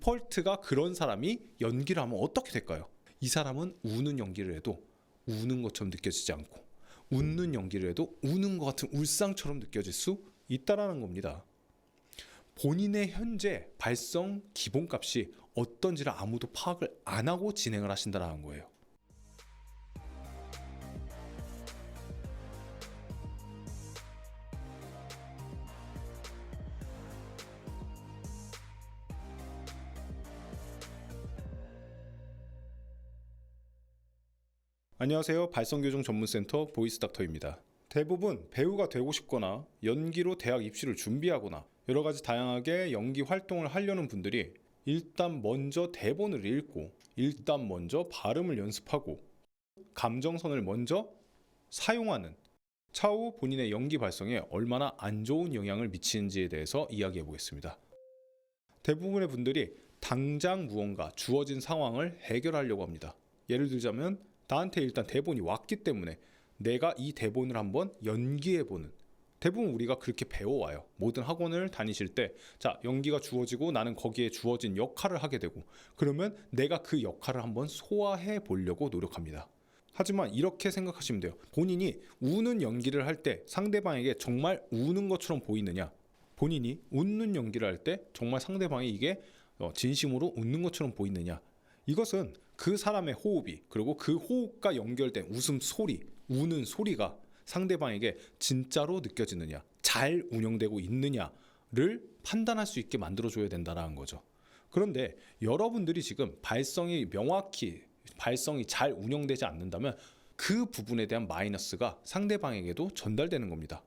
디폴트가 그런 사람이 연기를 하면 어떻게 될까요? 이 사람은 우는 연기를 해도 우는 것처럼 느껴지지 않고 웃는 연기를 해도 우는 것 같은 울상처럼 느껴질 수 있다는 겁니다. 본인의 현재 발성 기본값이 어떤지를 아무도 파악을 안 하고 진행을 하신다는 거예요. 안녕하세요. 발성교정 전문센터 보이스닥터입니다. 대부분 배우가 되고 싶거나 연기로 대학 입시를 준비하거나 여러 가지 다양하게 연기 활동을 하려는 분들이 일단 먼저 대본을 읽고 일단 먼저 발음을 연습하고 감정선을 먼저 사용하는 차후 본인의 연기 발성에 얼마나 안 좋은 영향을 미치는지에 대해서 이야기해 보겠습니다. 대부분의 분들이 당장 무언가 주어진 상황을 해결하려고 합니다. 예를 들자면 나한테 일단 대본이 왔기 때문에 내가 이 대본을 한번 연기해보는, 대부분 우리가 그렇게 배워와요. 모든 학원을 다니실 때 자, 연기가 주어지고 나는 거기에 주어진 역할을 하게 되고 그러면 내가 그 역할을 한번 소화해 보려고 노력합니다. 하지만 이렇게 생각하시면 돼요. 본인이 우는 연기를 할 때 상대방에게 정말 우는 것처럼 보이느냐, 본인이 웃는 연기를 할 때 정말 상대방이 이게 진심으로 웃는 것처럼 보이느냐, 이것은 그 사람의 호흡이, 그리고 그 호흡과 연결된 웃음소리, 우는 소리가 상대방에게 진짜로 느껴지느냐, 잘 운영되고 있느냐를 판단할 수 있게 만들어줘야 된다는 거죠. 그런데 여러분들이 지금 발성이 명확히, 발성이 잘 운영되지 않는다면 그 부분에 대한 마이너스가 상대방에게도 전달되는 겁니다.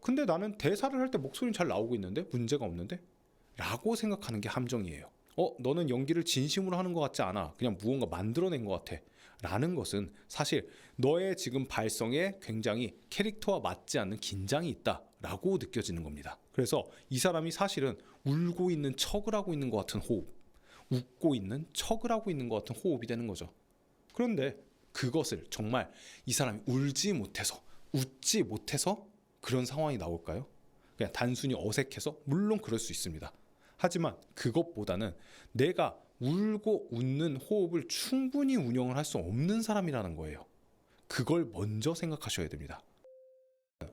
근데 나는 대사를 할 때 목소리는 잘 나오고 있는데 문제가 없는데? 라고 생각하는 게 함정이에요. 너는 연기를 진심으로 하는 것 같지 않아. 그냥 무언가 만들어낸 것 같아. 라는 것은 사실 너의 지금 발성에 굉장히 캐릭터와 맞지 않는 긴장이 있다 라고 느껴지는 겁니다. 그래서 이 사람이 사실은 울고 있는 척을 하고 있는 것 같은 호흡, 웃고 있는 척을 하고 있는 것 같은 호흡이 되는 거죠. 그런데 그것을 정말 이 사람이 울지 못해서, 웃지 못해서 그런 상황이 나올까요? 그냥 단순히 어색해서? 물론 그럴 수 있습니다. 하지만 그것보다는 내가 울고 웃는 호흡을 충분히 운영을 할 수 없는 사람이라는 거예요. 그걸 먼저 생각하셔야 됩니다.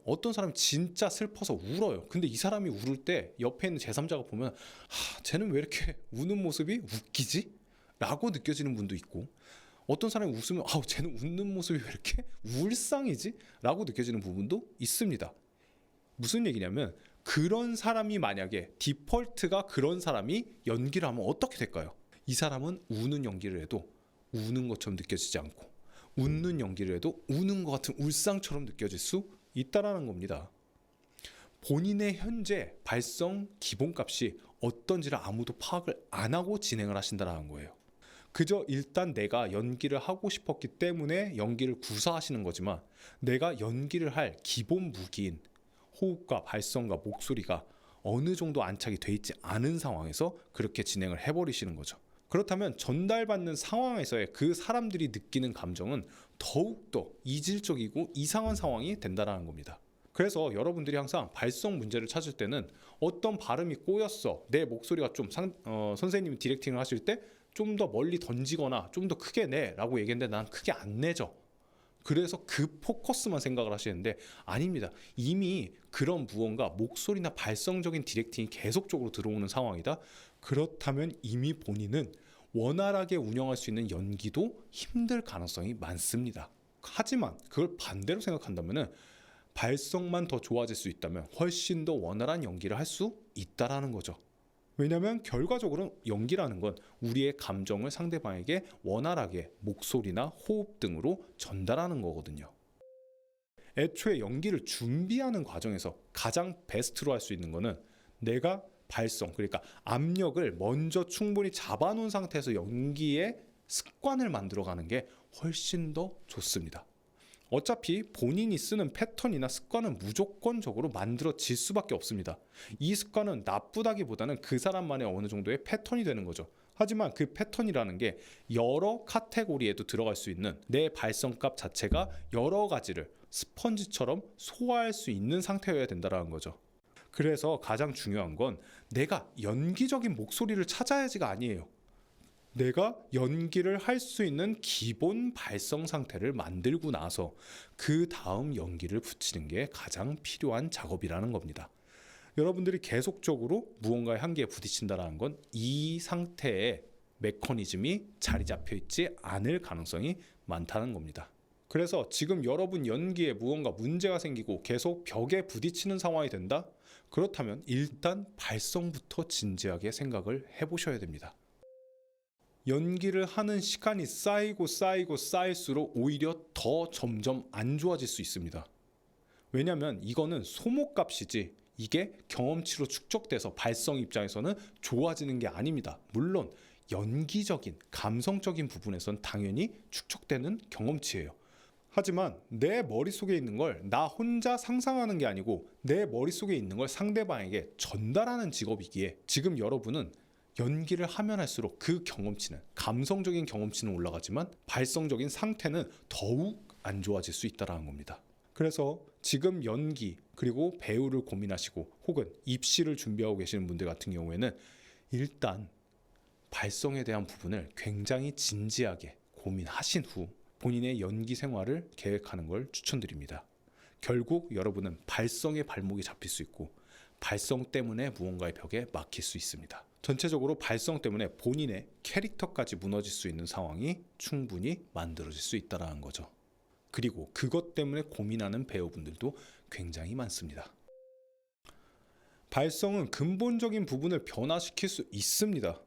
어떤 사람이 진짜 슬퍼서 울어요. 근데 이 사람이 울을 때 옆에 있는 제3자가 보면 쟤는 왜 이렇게 우는 모습이 웃기지? 라고 느껴지는 분도 있고, 어떤 사람이 웃으면 쟤는 웃는 모습이 왜 이렇게 울상이지? 라고 느껴지는 부분도 있습니다. 무슨 얘기냐면 그런 사람이 만약에 디폴트가 그런 사람이 연기를 하면 어떻게 될까요? 이 사람은 우는 연기를 해도 우는 것처럼 느껴지지 않고 웃는 연기를 해도 우는 것 같은 울상처럼 느껴질 수 있다는 겁니다. 본인의 현재 발성 기본값이 어떤지를 아무도 파악을 안 하고 진행을 하신다는 거예요. 그저 일단 내가 연기를 하고 싶었기 때문에 연기를 구사하시는 거지만 내가 연기를 할 기본 무기인 호흡과 발성과 목소리가 어느 정도 안착이 돼 있지 않은 상황에서 그렇게 진행을 해버리시는 거죠. 그렇다면 전달받는 상황에서의 그 사람들이 느끼는 감정은 더욱더 이질적이고 이상한 상황이 된다는 겁니다. 그래서 여러분들이 항상 발성 문제를 찾을 때는 어떤 발음이 꼬였어, 내 목소리가 좀 선생님이 디렉팅을 하실 때 좀 더 멀리 던지거나 좀 더 크게 내 라고 얘기했는데 난 크게 안 내죠. 그래서 그 포커스만 생각을 하시는데 아닙니다. 이미 그런 무언가 목소리나 발성적인 디렉팅이 계속적으로 들어오는 상황이다. 그렇다면 이미 본인은 원활하게 운영할 수 있는 연기도 힘들 가능성이 많습니다. 하지만 그걸 반대로 생각한다면 발성만 더 좋아질 수 있다면 훨씬 더 원활한 연기를 할 수 있다는 거죠. 왜냐하면 결과적으로 연기라는 건 우리의 감정을 상대방에게 원활하게 목소리나 호흡 등으로 전달하는 거거든요. 애초에 연기를 준비하는 과정에서 가장 베스트로 할 수 있는 거는 내가 발성, 그러니까 압력을 먼저 충분히 잡아놓은 상태에서 연기의 습관을 만들어가는 게 훨씬 더 좋습니다. 어차피 본인이 쓰는 패턴이나 습관은 무조건적으로 만들어질 수밖에 없습니다. 이 습관은 나쁘다기보다는 그 사람만의 어느 정도의 패턴이 되는 거죠. 하지만 그 패턴이라는 게 여러 카테고리에도 들어갈 수 있는 내 발성값 자체가 여러 가지를 스펀지처럼 소화할 수 있는 상태여야 된다는 거죠. 그래서 가장 중요한 건 내가 연기적인 목소리를 찾아야지가 아니에요. 내가 연기를 할 수 있는 기본 발성 상태를 만들고 나서 그 다음 연기를 붙이는 게 가장 필요한 작업이라는 겁니다. 여러분들이 계속적으로 무언가의 한계에 부딪힌다는 건 이 상태에 메커니즘이 자리 잡혀 있지 않을 가능성이 많다는 겁니다. 그래서 지금 여러분 연기에 무언가 문제가 생기고 계속 벽에 부딪히는 상황이 된다? 그렇다면 일단 발성부터 진지하게 생각을 해보셔야 됩니다. 연기를 하는 시간이 쌓일수록 오히려 더 점점 안 좋아질 수 있습니다. 왜냐하면 이거는 소모값이지 이게 경험치로 축적돼서 발성 입장에서는 좋아지는 게 아닙니다. 물론 연기적인 감성적인 부분에선 당연히 축적되는 경험치예요. 하지만 내 머릿속에 있는 걸 나 혼자 상상하는 게 아니고 내 머릿속에 있는 걸 상대방에게 전달하는 직업이기에 지금 여러분은 연기를 하면 할수록 그 경험치는 감성적인 경험치는 올라가지만 발성적인 상태는 더욱 안 좋아질 수 있다는 겁니다. 그래서 지금 연기 그리고 배우를 고민하시고 혹은 입시를 준비하고 계시는 분들 같은 경우에는 일단 발성에 대한 부분을 굉장히 진지하게 고민하신 후 본인의 연기 생활을 계획하는 걸 추천드립니다. 결국 여러분은 발성의 발목이 잡힐 수 있고 발성 때문에 무언가의 벽에 막힐 수 있습니다. 전체적으로 발성 때문에 본인의 캐릭터까지 무너질 수 있는 상황이 충분히 만들어질 수 있다는 거죠. 그리고 그것 때문에 고민하는 배우분들도 굉장히 많습니다. 발성은 근본적인 부분을 변화시킬 수 있습니다.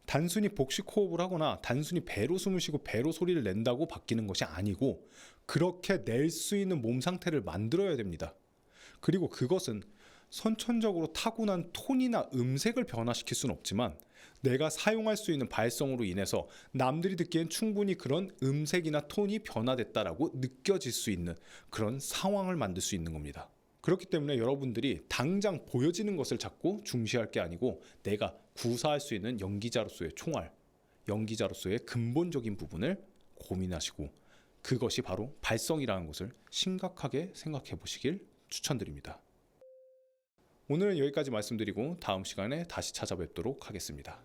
단순히 복식 호흡을 하거나 단순히 배로 숨을 쉬고 배로 소리를 낸다고 바뀌는 것이 아니고 그렇게 낼 수 있는 몸 상태를 만들어야 됩니다. 그리고 그것은 선천적으로 타고난 톤이나 음색을 변화시킬 수는 없지만 내가 사용할 수 있는 발성으로 인해서 남들이 듣기엔 충분히 그런 음색이나 톤이 변화됐다라고 느껴질 수 있는 그런 상황을 만들 수 있는 겁니다. 그렇기 때문에 여러분들이 당장 보여지는 것을 자꾸 중시할 게 아니고 내가 구사할 수 있는 연기자로서의 총알, 연기자로서의 근본적인 부분을 고민하시고 그것이 바로 발성이라는 것을 심각하게 생각해 보시길 추천드립니다. 오늘은 여기까지 말씀드리고 다음 시간에 다시 찾아뵙도록 하겠습니다.